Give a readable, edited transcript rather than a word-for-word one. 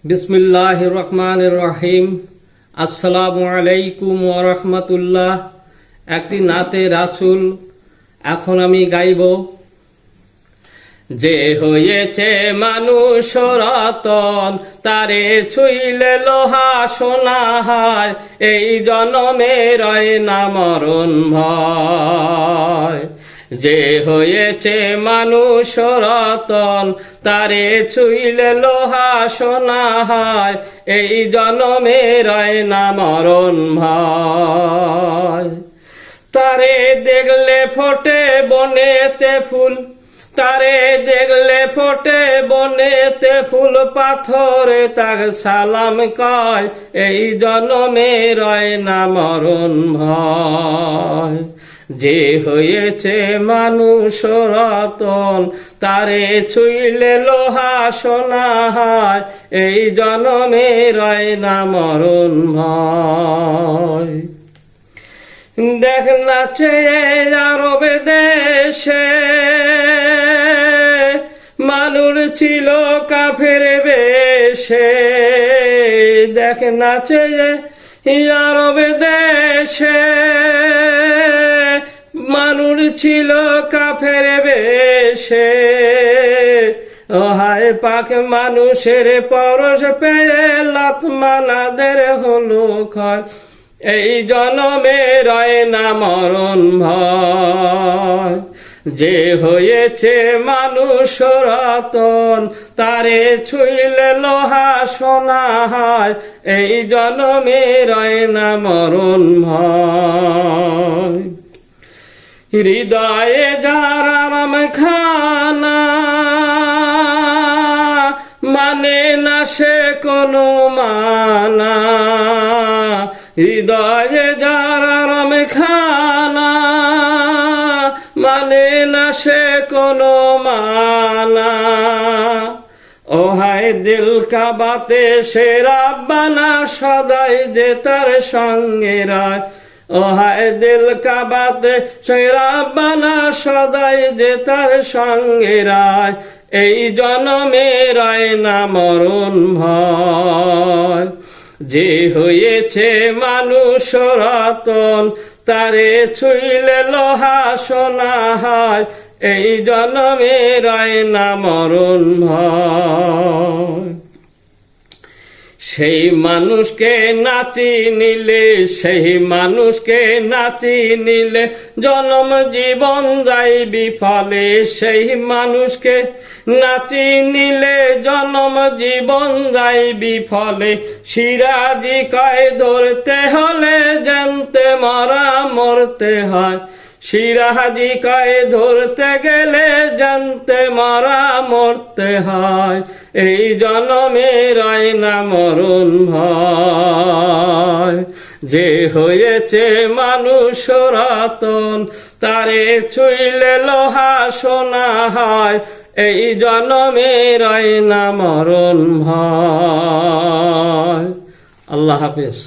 বিসমিল্লাহির রহমানির রহিম। আসসালামু আলাইকুম ওয়া রাহমাতুল্লাহ। একটি নাতে রাসূল এখন আমি গাইব। যে হয়েছে মানুষ রতন, তারে ছুঁইলে লোহা সোনা হয়, এই জনমে রয় না মরণ ভয়। যে হয়েছে মানুষ রতন, তারে ছুঁইলে লোহা সোনা হয়, এই জনমে রয় না মরণ ভয়। তারে দেখলে ফোটে বনেতে ফুল, তারে দেখলে ফোটে বনেতে ফুল, পাথরে তার সালাম কয়, এই জনমে রয় না মরণ ভয়। যে হয়েছে মানুষ রতন, তারে ছুঁইলে লোহা সোনা হয়, এই জনমে রয় না মরণ ভয়। দেখ নাচে আরবে দেশে, মানুষ ছিল কাফের বেশে। দেখ নাচে আরবে দেশে, মানুষ ছিল কাফের বেশে। ওহায় পাক মানুষের পরশ পেয়ে লাতমানাদের হলো ক্ষয়, এই জনমে রয় না মরণ ভয়। যে হয়েছে মানুষ রতন, তারে ছুঁইলে লোহা সোনা হয়, এই জনমে রয় না মরণ ভয়। হৃদয়ে যার আরাম খানা, মানে না সে কোনো মানা। হৃদয়ে যার আরাম খানা, মানে না সে কোনো মানা। ওহায় দিল কাবাতে সে রাব্বানা, সদাই যে তার সঙ্গে রায়। ওহায় দিল কাবাতে সে রাব্বানা, সদাই যে তার সঙ্গে রায়, এই জনমে রয় না মরণ ভয়। যে হয়েছে মানুষ রতন, তারে ছুঁইলে লোহা সোনা হয়, এই জনমে রয় না মরণ ভয়। সেই মানুষকে নাচি নিলে, সেই মানুষকে নাচি নিলে, জনম জীবন যাই বিফলে। সেই মানুষকে নাচি নিলে, জনম জীবন যাই বিফলে। সিরাজি কয় ধরতে হলে, জানতে মরা মরতে হয়। সিরাজি কয় ধরতে গেলে, জানতে মরা মরতে হয়, এই জনমে রয় না মরণ ভয়। যে হয়েছে মানুষ রতন, তারে ছুঁইলে লোহা সোনা হয়, এই জনমে রয় না মরণ ভয়। আল্লাহ হাফেজ।